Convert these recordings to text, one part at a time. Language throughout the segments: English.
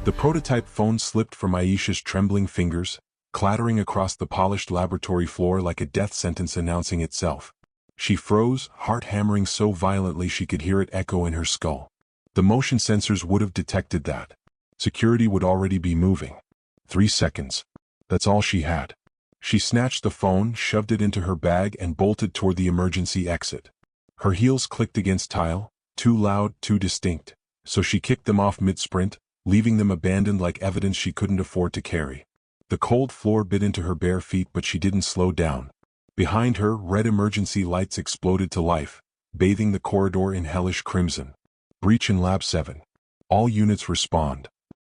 The prototype phone slipped from Aisha's trembling fingers, clattering across the polished laboratory floor like a death sentence announcing itself. She froze, heart hammering so violently she could hear it echo in her skull. The motion sensors would have detected that. Security would already be moving. 3 seconds. That's all she had. She snatched the phone, shoved it into her bag, and bolted toward the emergency exit. Her heels clicked against tile, too loud, too distinct, so she kicked them off mid-sprint, leaving them abandoned like evidence she couldn't afford to carry. The cold floor bit into her bare feet, but she didn't slow down. Behind her, red emergency lights exploded to life, bathing the corridor in hellish crimson. Breach in Lab 7. All units respond.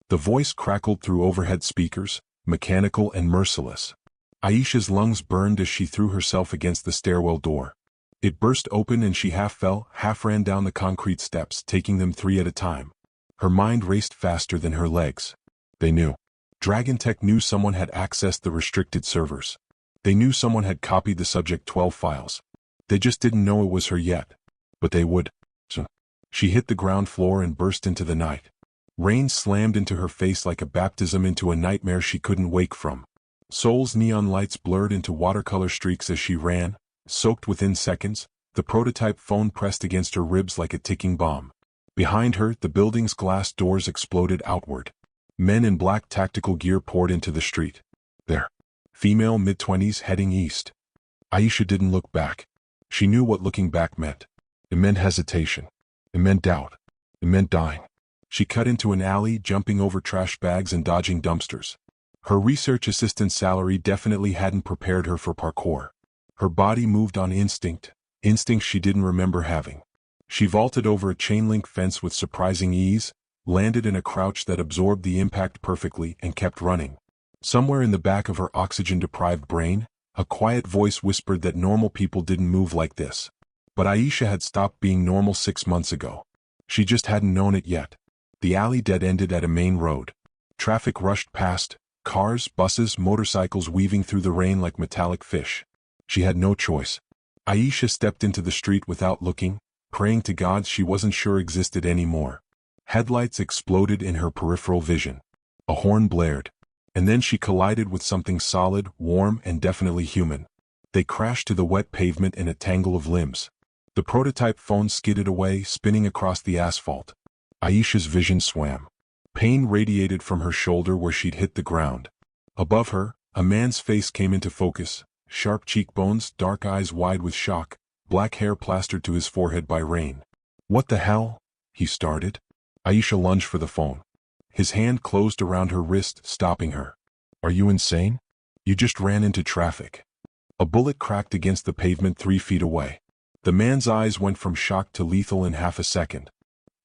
The voice crackled through overhead speakers, mechanical and merciless. Aisha's lungs burned as she threw herself against the stairwell door. It burst open and she half fell, half ran down the concrete steps, taking them 3 at a time. Her mind raced faster than her legs. They knew. DragonTech knew someone had accessed the restricted servers. They knew someone had copied the Subject 12 files. They just didn't know it was her yet. But they would. So she hit the ground floor and burst into the night. Rain slammed into her face like a baptism into a nightmare she couldn't wake from. Seoul's neon lights blurred into watercolor streaks as she ran, soaked within seconds. The prototype phone pressed against her ribs like a ticking bomb. Behind her, the building's glass doors exploded outward. Men in black tactical gear poured into the street. There. Female mid-20s heading east. Aisha didn't look back. She knew what looking back meant. It meant hesitation. It meant doubt. It meant dying. She cut into an alley, jumping over trash bags and dodging dumpsters. Her research assistant salary definitely hadn't prepared her for parkour. Her body moved on instinct, instincts she didn't remember having. She vaulted over a chain-link fence with surprising ease, landed in a crouch that absorbed the impact perfectly, and kept running. Somewhere in the back of her oxygen-deprived brain, a quiet voice whispered that normal people didn't move like this. But Aisha had stopped being normal 6 months ago. She just hadn't known it yet. The alley dead-ended at a main road. Traffic rushed past, cars, buses, motorcycles weaving through the rain like metallic fish. She had no choice. Aisha stepped into the street without looking, praying to gods she wasn't sure existed anymore. Headlights exploded in her peripheral vision. A horn blared. And then she collided with something solid, warm, and definitely human. They crashed to the wet pavement in a tangle of limbs. The prototype phone skidded away, spinning across the asphalt. Aisha's vision swam. Pain radiated from her shoulder where she'd hit the ground. Above her, a man's face came into focus, sharp cheekbones, dark eyes wide with shock, black hair plastered to his forehead by rain. "What the hell?" he started. Aisha lunged for the phone. His hand closed around her wrist, stopping her. "Are you insane? You just ran into traffic." A bullet cracked against the pavement 3 feet away. The man's eyes went from shock to lethal in half a second.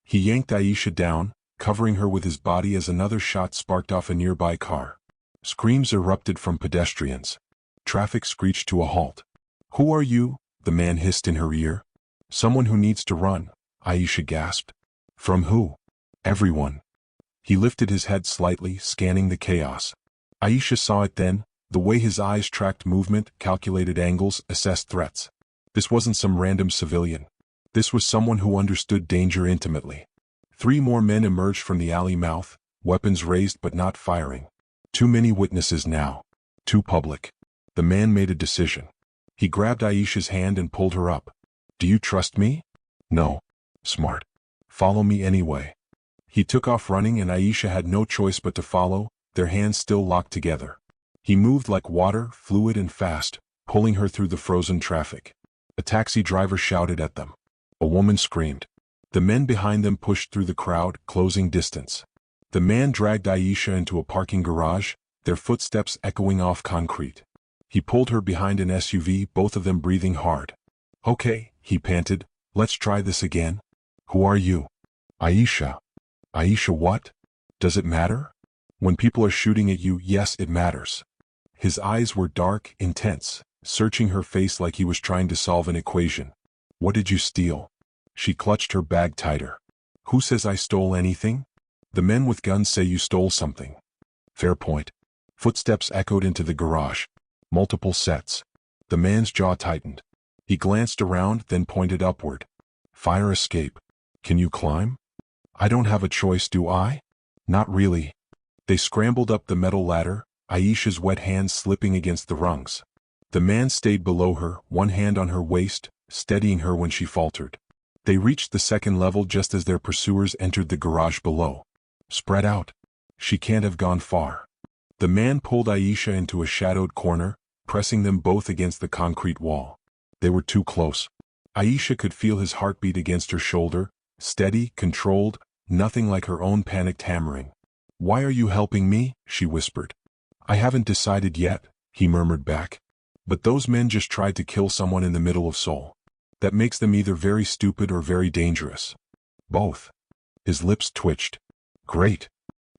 He yanked Aisha down, covering her with his body as another shot sparked off a nearby car. Screams erupted from pedestrians. Traffic screeched to a halt. "Who are you?" the man hissed in her ear. "Someone who needs to run," Aisha gasped. "From who?" "Everyone." He lifted his head slightly, scanning the chaos. Aisha saw it then, the way his eyes tracked movement, calculated angles, assessed threats. This wasn't some random civilian. This was someone who understood danger intimately. 3 more men emerged from the alley mouth, weapons raised but not firing. Too many witnesses now. Too public. The man made a decision. He grabbed Aisha's hand and pulled her up. "Do you trust me?" "No." "Smart. Follow me anyway." He took off running and Aisha had no choice but to follow, their hands still locked together. He moved like water, fluid and fast, pulling her through the frozen traffic. A taxi driver shouted at them. A woman screamed. The men behind them pushed through the crowd, closing distance. The man dragged Aisha into a parking garage, their footsteps echoing off concrete. He pulled her behind an SUV, both of them breathing hard. "Okay," he panted, "let's try this again." "Who are you?" "Aisha." "Aisha what? Does it matter?" "When people are shooting at you, yes, it matters." His eyes were dark, intense, searching her face like he was trying to solve an equation. "What did you steal?" She clutched her bag tighter. "Who says I stole anything?" "The men with guns say you stole something." "Fair point." Footsteps echoed into the garage. Multiple sets. The man's jaw tightened. He glanced around, then pointed upward. "Fire escape." Can you climb? I don't have a choice, do I? Not really. They scrambled up the metal ladder, Aisha's wet hands slipping against the rungs. The man stayed below her, one hand on her waist, steadying her when she faltered. They reached the second level just as their pursuers entered the garage below. Spread out. She can't have gone far. The man pulled Aisha into a shadowed corner, pressing them both against the concrete wall. They were too close. Aisha could feel his heartbeat against her shoulder, steady, controlled, nothing like her own panicked hammering. Why are you helping me? She whispered. I haven't decided yet, he murmured back. But those men just tried to kill someone in the middle of Seoul. That makes them either very stupid or very dangerous. Both. His lips twitched. Great.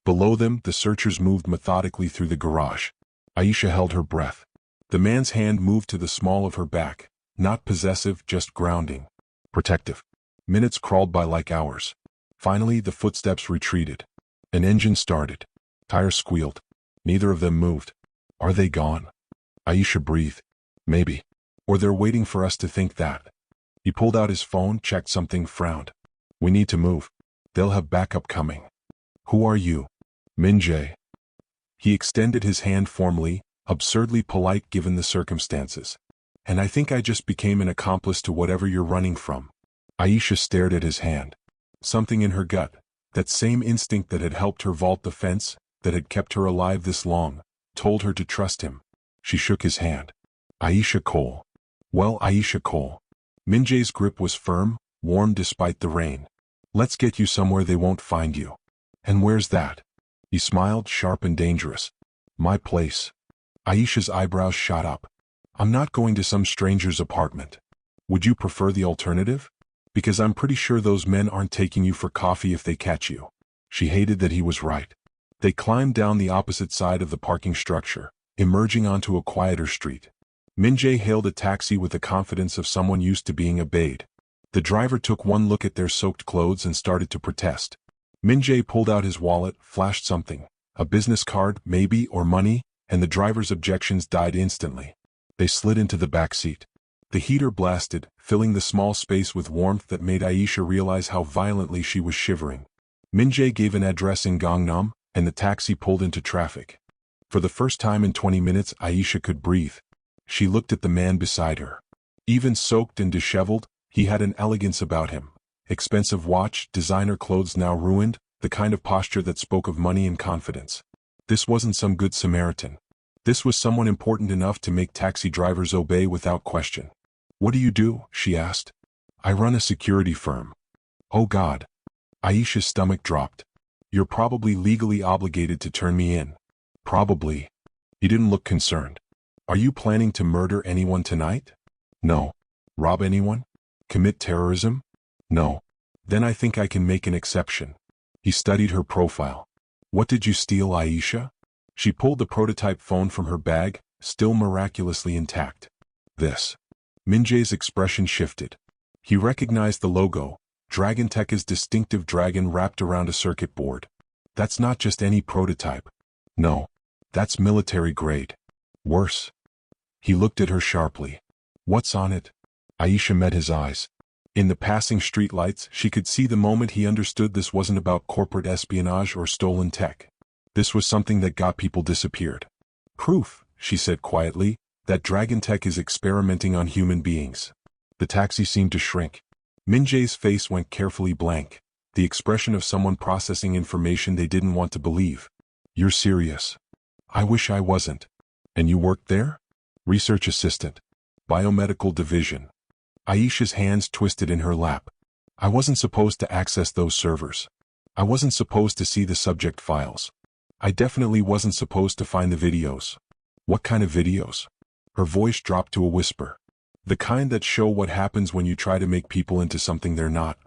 Below them, the searchers moved methodically through the garage. Aisha held her breath. The man's hand moved to the small of her back, not possessive, just grounding. Protective. Minutes crawled by like hours. Finally, the footsteps retreated. An engine started. Tires squealed. Neither of them moved. Are they gone? Aisha breathed. Maybe. Or they're waiting for us to think that. He pulled out his phone, checked something, frowned. We need to move. They'll have backup coming. Who are you? MIN-JAE. He extended his hand formally, absurdly polite given the circumstances. And I think I just became an accomplice to whatever you're running from. Aisha stared at his hand. Something in her gut, that same instinct that had helped her vault the fence, that had kept her alive this long, told her to trust him. She shook his hand. Aisha Cole. Well, Aisha Cole. MIN-JAE's grip was firm, warm despite the rain. Let's get you somewhere they won't find you. And where's that? He smiled, sharp and dangerous. My place. Aisha's eyebrows shot up. I'm not going to some stranger's apartment. Would you prefer the alternative? Because I'm pretty sure those men aren't taking you for coffee if they catch you. She hated that he was right. They climbed down the opposite side of the parking structure, emerging onto a quieter street. MIN-JAE hailed a taxi with the confidence of someone used to being obeyed. The driver took one look at their soaked clothes and started to protest. MIN-JAE pulled out his wallet, flashed something, a business card, maybe, or money, and the driver's objections died instantly. They slid into the back seat. The heater blasted, filling the small space with warmth that made Aisha realize how violently she was shivering. MIN-JAE gave an address in Gangnam, and the taxi pulled into traffic. For the first time in 20 minutes, Aisha could breathe. She looked at the man beside her. Even soaked and disheveled, he had an elegance about him. Expensive watch, designer clothes now ruined, the kind of posture that spoke of money and confidence. This wasn't some good Samaritan. This was someone important enough to make taxi drivers obey without question. What do you do? She asked. I run a security firm. Oh God. Aisha's stomach dropped. You're probably legally obligated to turn me in. Probably. He didn't look concerned. Are you planning to murder anyone tonight? No. Rob anyone? Commit terrorism? No. Then I think I can make an exception. He studied her profile. What did you steal, Aisha? She pulled the prototype phone from her bag, still miraculously intact. This. MIN-JAE's expression shifted. He recognized the logo, DragonTech's distinctive dragon wrapped around a circuit board. That's not just any prototype. No. That's military grade. Worse. He looked at her sharply. What's on it? Aisha met his eyes. In the passing streetlights, she could see the moment he understood this wasn't about corporate espionage or stolen tech. This was something that got people disappeared. Proof, she said quietly, that DragonTech is experimenting on human beings. The taxi seemed to shrink. MIN-JAE's face went carefully blank, the expression of someone processing information they didn't want to believe. You're serious? I wish I wasn't. And you worked there? Research assistant. Biomedical division. Aisha's hands twisted in her lap. I wasn't supposed to access those servers. I wasn't supposed to see the subject files. I definitely wasn't supposed to find the videos. What kind of videos? Her voice dropped to a whisper. The kind that show what happens when you try to make people into something they're not.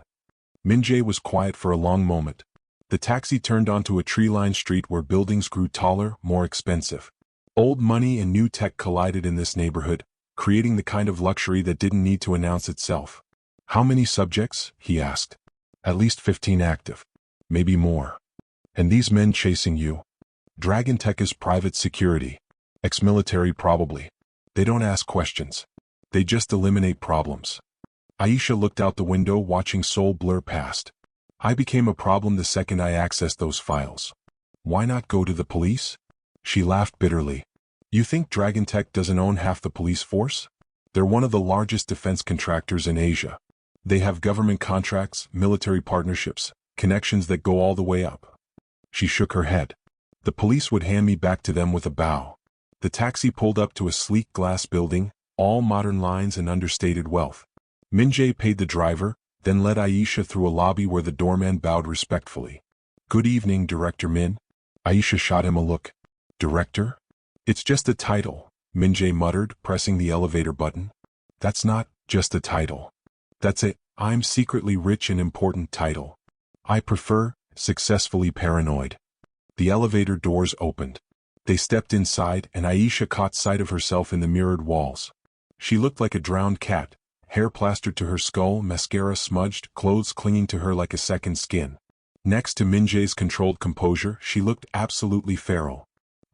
MIN-JAE was quiet for a long moment. The taxi turned onto a tree-lined street where buildings grew taller, more expensive. Old money and new tech collided in this neighborhood, creating the kind of luxury that didn't need to announce itself. How many subjects? He asked. At least 15 active. Maybe more. And these men chasing you? DragonTech is private security. Ex-military probably. They don't ask questions. They just eliminate problems. Aisha looked out the window watching Seoul blur past. I became a problem the second I accessed those files. Why not go to the police? She laughed bitterly. You think DragonTech doesn't own half the police force? They're one of the largest defense contractors in Asia. They have government contracts, military partnerships, connections that go all the way up. She shook her head. The police would hand me back to them with a bow. The taxi pulled up to a sleek glass building, all modern lines and understated wealth. MIN-JAE paid the driver, then led Aisha through a lobby where the doorman bowed respectfully. Good evening, Director Min. Aisha shot him a look. Director? It's just a title, MIN-JAE muttered, pressing the elevator button. That's not just a title. That's it. I'm secretly rich and important title. I prefer successfully paranoid. The elevator doors opened. They stepped inside and Aisha caught sight of herself in the mirrored walls. She looked like a drowned cat, hair plastered to her skull, mascara smudged, clothes clinging to her like a second skin. Next to MIN-JAE's controlled composure, she looked absolutely feral.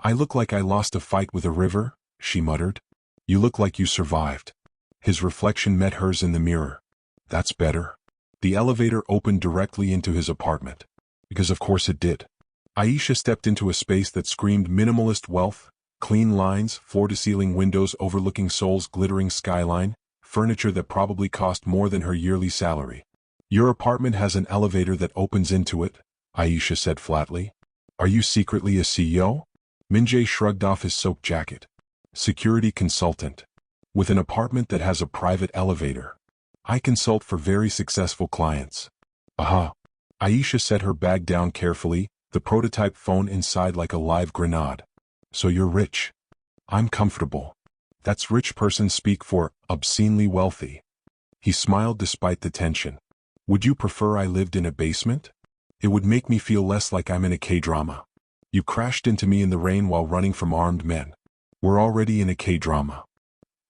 I look like I lost a fight with a river, she muttered. You look like you survived. His reflection met hers in the mirror. That's better. The elevator opened directly into his apartment. Because of course it did. Aisha stepped into a space that screamed minimalist wealth, clean lines, floor-to-ceiling windows overlooking Seoul's glittering skyline, furniture that probably cost more than her yearly salary. Your apartment has an elevator that opens into it, Aisha said flatly. Are you secretly a CEO? MIN-JAE shrugged off his soaked jacket. Security consultant. With an apartment that has a private elevator. I consult for very successful clients. Aha. Aisha set her bag down carefully, the prototype phone inside like a live grenade. So you're rich. I'm comfortable. That's rich person speak for obscenely wealthy. He smiled despite the tension. Would you prefer I lived in a basement? It would make me feel less like I'm in a K-drama. You crashed into me in the rain while running from armed men. We're already in a K-drama.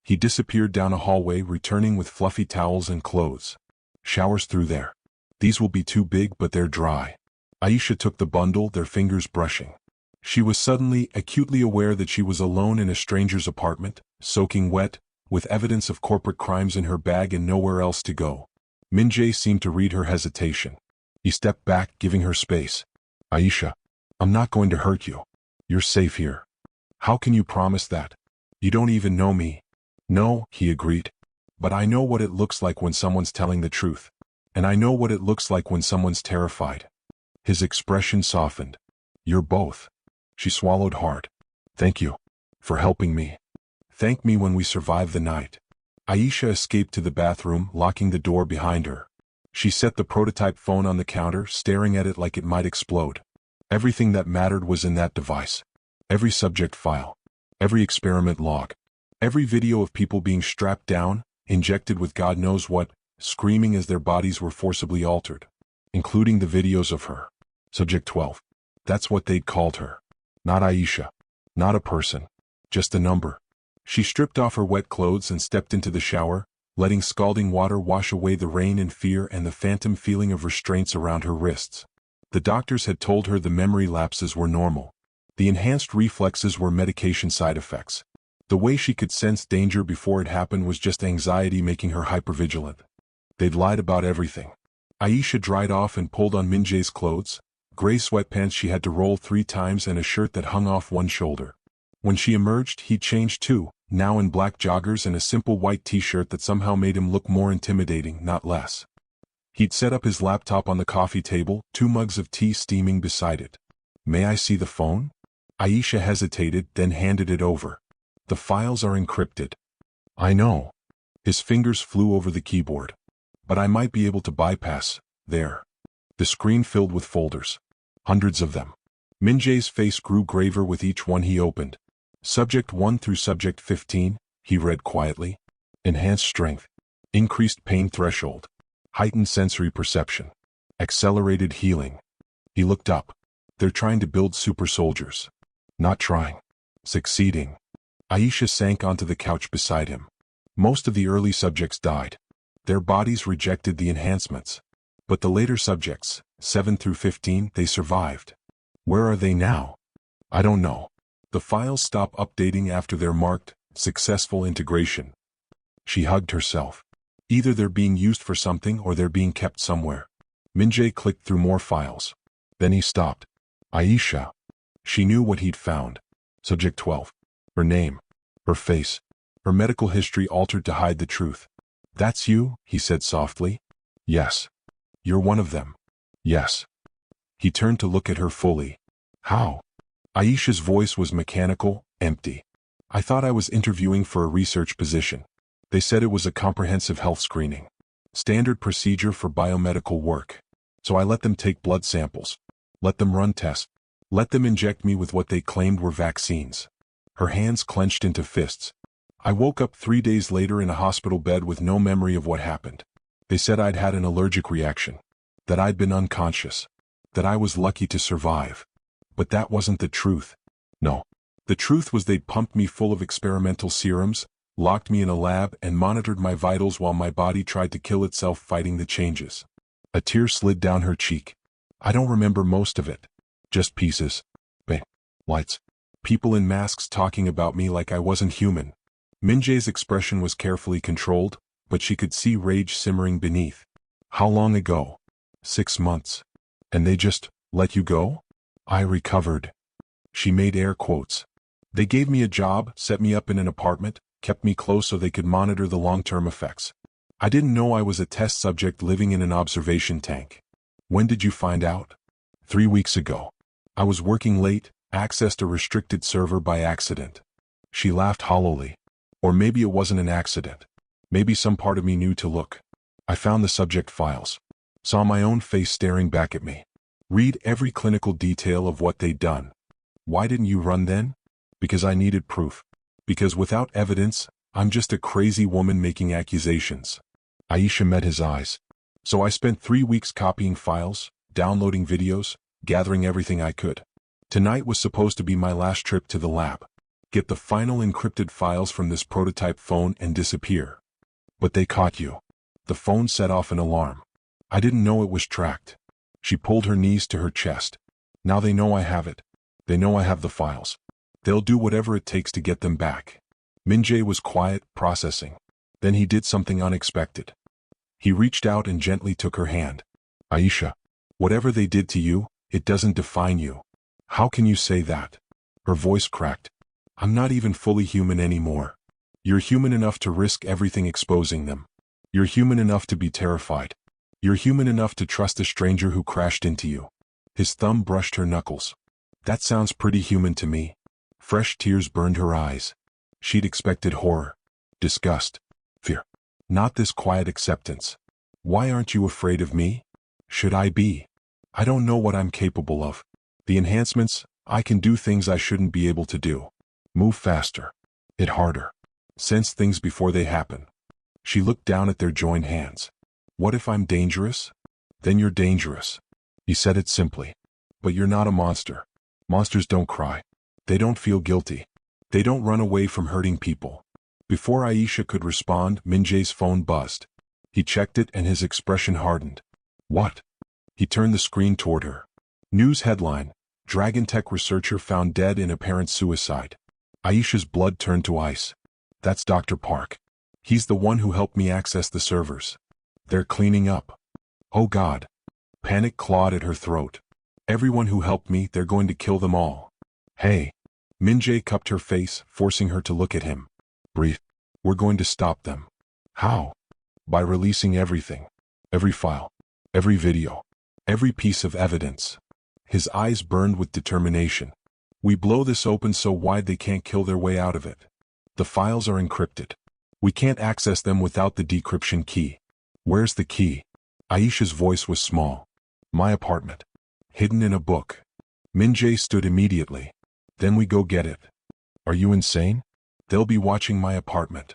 He disappeared down a hallway, returning with fluffy towels and clothes. Showers through there. These will be too big, but they're dry. Aisha took the bundle, their fingers brushing. She was suddenly acutely aware that she was alone in a stranger's apartment, soaking wet, with evidence of corporate crimes in her bag and nowhere else to go. MIN-JAE seemed to read her hesitation. He stepped back, giving her space. Aisha, I'm not going to hurt you. You're safe here. How can you promise that? You don't even know me. No, he agreed. But I know what it looks like when someone's telling the truth. And I know what it looks like when someone's terrified. His expression softened. You're both. She swallowed hard. Thank you. For helping me. Thank me when we survive the night. Aisha escaped to the bathroom, locking the door behind her. She set the prototype phone on the counter, staring at it like it might explode. Everything that mattered was in that device. Every subject file. Every experiment log. Every video of people being strapped down, injected with God knows what, screaming as their bodies were forcibly altered. Including the videos of her. Subject 12. That's what they'd called her. Not Aisha. Not a person. Just a number. She stripped off her wet clothes and stepped into the shower, letting scalding water wash away the rain and fear and the phantom feeling of restraints around her wrists. The doctors had told her the memory lapses were normal. The enhanced reflexes were medication side effects. The way she could sense danger before it happened was just anxiety making her hypervigilant. They'd lied about everything. Aisha dried off and pulled on MIN-JAE's clothes, gray sweatpants she had to roll 3 times and a shirt that hung off one shoulder. When she emerged, he'd changed too, now in black joggers and a simple white t-shirt that somehow made him look more intimidating, not less. He'd set up his laptop on the coffee table, 2 mugs of tea steaming beside it. May I see the phone? Aisha hesitated, then handed it over. The files are encrypted. I know. His fingers flew over the keyboard. But I might be able to bypass. There. The screen filled with folders. Hundreds of them. MIN-JAE's face grew graver with each one he opened. Subject 1 through Subject 15, he read quietly. Enhanced strength. Increased pain threshold. Heightened sensory perception. Accelerated healing. He looked up. They're trying to build super soldiers. Not trying. Succeeding. Aisha sank onto the couch beside him. Most of the early subjects died. Their bodies rejected the enhancements. But the later subjects, 7 through 15, they survived. Where are they now? I don't know. The files stop updating after they're marked, successful integration. She hugged herself. Either they're being used for something or they're being kept somewhere. MIN-JAE clicked through more files. Then he stopped. Aisha. She knew what he'd found. Subject 12. Her name. Her face. Her medical history altered to hide the truth. That's you, he said softly. Yes. You're one of them. Yes. He turned to look at her fully. How? Aisha's voice was mechanical, empty. I thought I was interviewing for a research position. They said it was a comprehensive health screening. Standard procedure for biomedical work. So I let them take blood samples. Let them run tests. Let them inject me with what they claimed were vaccines. Her hands clenched into fists. I woke up 3 days later in a hospital bed with no memory of what happened. They said I'd had an allergic reaction. That I'd been unconscious. That I was lucky to survive. But that wasn't the truth. No. The truth was they'd pumped me full of experimental serums, locked me in a lab, and monitored my vitals while my body tried to kill itself fighting the changes. A tear slid down her cheek. I don't remember most of it. Just pieces. Bang. Lights. People in masks talking about me like I wasn't human. MIN-JAE's expression was carefully controlled, but she could see rage simmering beneath. How long ago? 6 months. And they just let you go? I recovered. She made air quotes. They gave me a job, set me up in an apartment, kept me close so they could monitor the long-term effects. I didn't know I was a test subject living in an observation tank. When did you find out? 3 weeks ago. I was working late, accessed a restricted server by accident. She laughed hollowly. Or maybe it wasn't an accident. Maybe some part of me knew to look. I found the subject files. Saw my own face staring back at me. Read every clinical detail of what they'd done. Why didn't you run then? Because I needed proof. Because without evidence, I'm just a crazy woman making accusations. Aisha met his eyes. So I spent 3 weeks copying files, downloading videos, gathering everything I could. Tonight was supposed to be my last trip to the lab. Get the final encrypted files from this prototype phone and disappear. But they caught you. The phone set off an alarm. I didn't know it was tracked. She pulled her knees to her chest. Now they know I have it. They know I have the files. They'll do whatever it takes to get them back. MIN-JAE was quiet, processing. Then he did something unexpected. He reached out and gently took her hand. Aisha, whatever they did to you, it doesn't define you. How can you say that? Her voice cracked. I'm not even fully human anymore. You're human enough to risk everything exposing them. You're human enough to be terrified. You're human enough to trust a stranger who crashed into you. His thumb brushed her knuckles. That sounds pretty human to me. Fresh tears burned her eyes. She'd expected horror, disgust, fear. Not this quiet acceptance. Why aren't you afraid of me? Should I be? I don't know what I'm capable of. The enhancements, I can do things I shouldn't be able to do. Move faster. Hit harder. Sense things before they happen. She looked down at their joined hands. What if I'm dangerous? Then you're dangerous. He said it simply. But you're not a monster. Monsters don't cry. They don't feel guilty. They don't run away from hurting people. Before Aisha could respond, MIN-JAE's phone buzzed. He checked it and his expression hardened. What? He turned the screen toward her. News headline: DragonTech researcher found dead in apparent suicide. Aisha's blood turned to ice. That's Dr. Park. He's the one who helped me access the servers. They're cleaning up. Oh God. Panic clawed at her throat. Everyone who helped me, they're going to kill them all. Hey. MIN-JAE cupped her face, forcing her to look at him. Breathe. We're going to stop them. How? By releasing everything. Every file. Every video. Every piece of evidence. His eyes burned with determination. We blow this open so wide they can't kill their way out of it. The files are encrypted. We can't access them without the decryption key. Where's the key? Aisha's voice was small. My apartment. Hidden in a book. MIN-JAE stood immediately. Then we go get it. Are you insane? They'll be watching my apartment.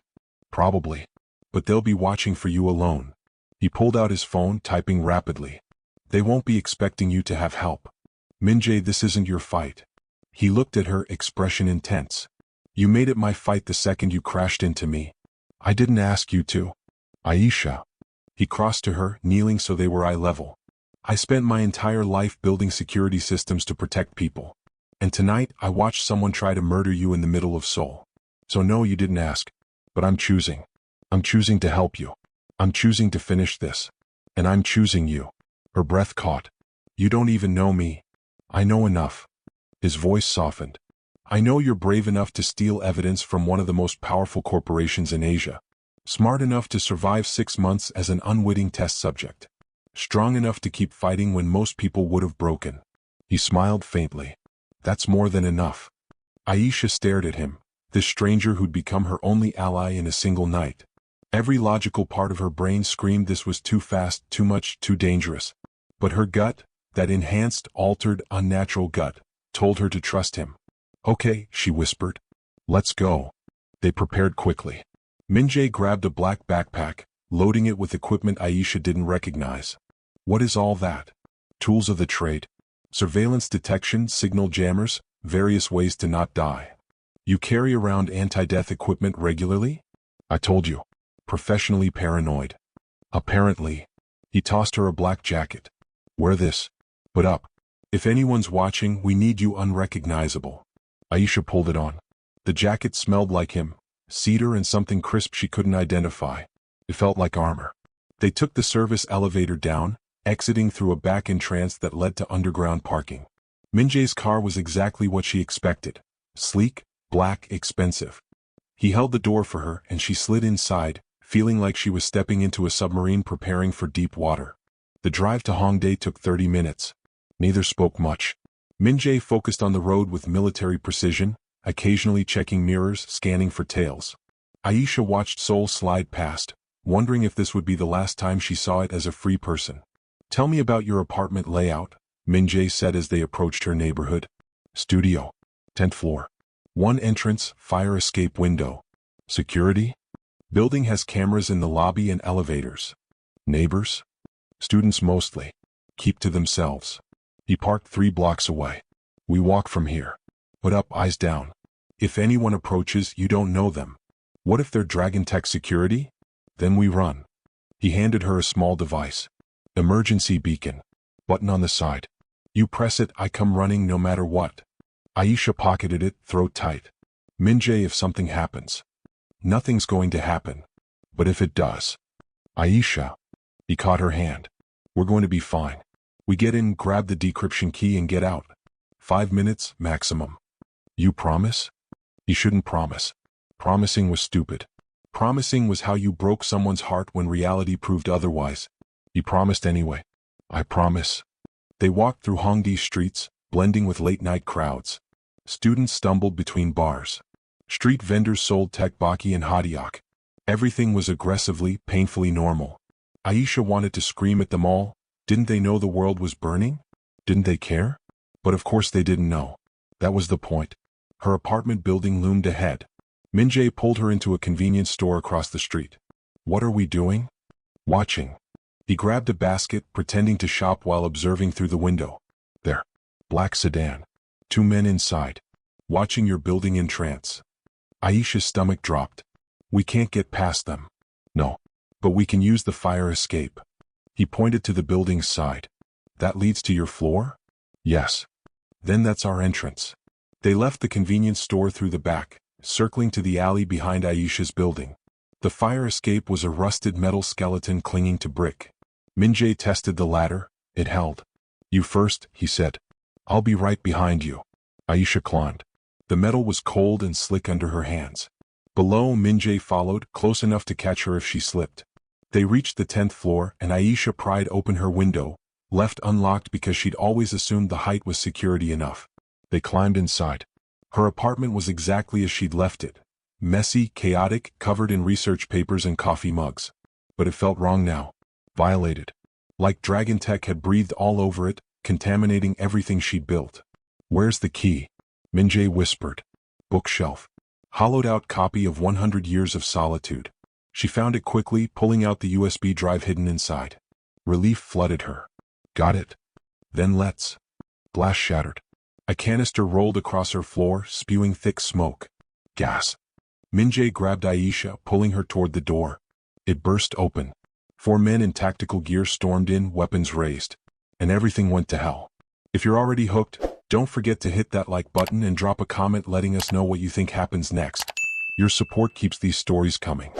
Probably. But they'll be watching for you alone. He pulled out his phone, typing rapidly. They won't be expecting you to have help. MIN-JAE, this isn't your fight. He looked at her, expression intense. You made it my fight the second you crashed into me. I didn't ask you to. Aisha. He crossed to her, kneeling so they were eye level. I spent my entire life building security systems to protect people. And tonight, I watched someone try to murder you in the middle of Seoul. So no, you didn't ask. But I'm choosing. I'm choosing to help you. I'm choosing to finish this. And I'm choosing you. Her breath caught. You don't even know me. I know enough. His voice softened. I know you're brave enough to steal evidence from one of the most powerful corporations in Asia. Smart enough to survive 6 months as an unwitting test subject. Strong enough to keep fighting when most people would have broken. He smiled faintly. That's more than enough. Aisha stared at him, this stranger who'd become her only ally in a single night. Every logical part of her brain screamed this was too fast, too much, too dangerous. But her gut, that enhanced, altered, unnatural gut, told her to trust him. Okay, she whispered. Let's go. They prepared quickly. MIN-JAE grabbed a black backpack, loading it with equipment Aisha didn't recognize. What is all that? Tools of the trade. Surveillance detection, signal jammers, various ways to not die. You carry around anti-death equipment regularly? I told you. Professionally paranoid. Apparently. He tossed her a black jacket. Wear this. Put up. If anyone's watching, we need you unrecognizable. Aisha pulled it on. The jacket smelled like him, cedar and something crisp she couldn't identify. It felt like armor. They took the service elevator down, exiting through a back entrance that led to underground parking. MIN-JAE's car was exactly what she expected. Sleek, black, expensive. He held the door for her and she slid inside, feeling like she was stepping into a submarine preparing for deep water. The drive to Hongdae took 30 minutes. Neither spoke much. MIN-JAE focused on the road with military precision, occasionally checking mirrors, scanning for tails. Aisha watched Seoul slide past, wondering if this would be the last time she saw it as a free person. Tell me about your apartment layout, MIN-JAE said as they approached her neighborhood. Studio. 10th floor. One entrance, fire escape window. Security? Building has cameras in the lobby and elevators. Neighbors? Students mostly. Keep to themselves. He parked 3 blocks away. We walk from here. Put up, eyes down. If anyone approaches, you don't know them. What if they're DragonTech security? Then we run. He handed her a small device. Emergency beacon. Button on the side. You press it, I come running no matter what. Aisha pocketed it, throat tight. MIN-JAE, if something happens. Nothing's going to happen. But if it does. Aisha. He caught her hand. We're going to be fine. We get in, grab the decryption key and get out. 5 minutes, maximum. You promise? He shouldn't promise. Promising was stupid. Promising was how you broke someone's heart when reality proved otherwise. He promised anyway. I promise. They walked through Hongdae streets, blending with late-night crowds. Students stumbled between bars. Street vendors sold tteokbokki and hotdog. Everything was aggressively, painfully normal. Aisha wanted to scream at them all. Didn't they know the world was burning? Didn't they care? But of course they didn't know. That was the point. Her apartment building loomed ahead. MIN-JAE pulled her into a convenience store across the street. What are we doing? Watching. He grabbed a basket, pretending to shop while observing through the window. There. Black sedan. 2 men inside. Watching your building in trance. Aisha's stomach dropped. We can't get past them. No. But we can use the fire escape. He pointed to the building's side. That leads to your floor? Yes. Then that's our entrance. They left the convenience store through the back, circling to the alley behind Aisha's building. The fire escape was a rusted metal skeleton clinging to brick. MIN-JAE tested the ladder. It held. You first, he said. I'll be right behind you. Aisha climbed. The metal was cold and slick under her hands. Below, MIN-JAE followed, close enough to catch her if she slipped. They reached the 10th floor and Aisha pried open her window, left unlocked because she'd always assumed the height was security enough. They climbed inside. Her apartment was exactly as she'd left it. Messy, chaotic, covered in research papers and coffee mugs. But it felt wrong now. Violated. Like DragonTech had breathed all over it, contaminating everything she'd built. Where's the key? MIN-JAE whispered. Bookshelf. Hollowed-out copy of 100 Years of Solitude. She found it quickly, pulling out the USB drive hidden inside. Relief flooded her. Got it? Then let's. Glass shattered. A canister rolled across her floor, spewing thick smoke. Gas. MIN-JAE grabbed Aisha, pulling her toward the door. It burst open. 4 men in tactical gear stormed in, weapons raised. And everything went to hell. If you're already hooked, don't forget to hit that like button and drop a comment letting us know what you think happens next. Your support keeps these stories coming.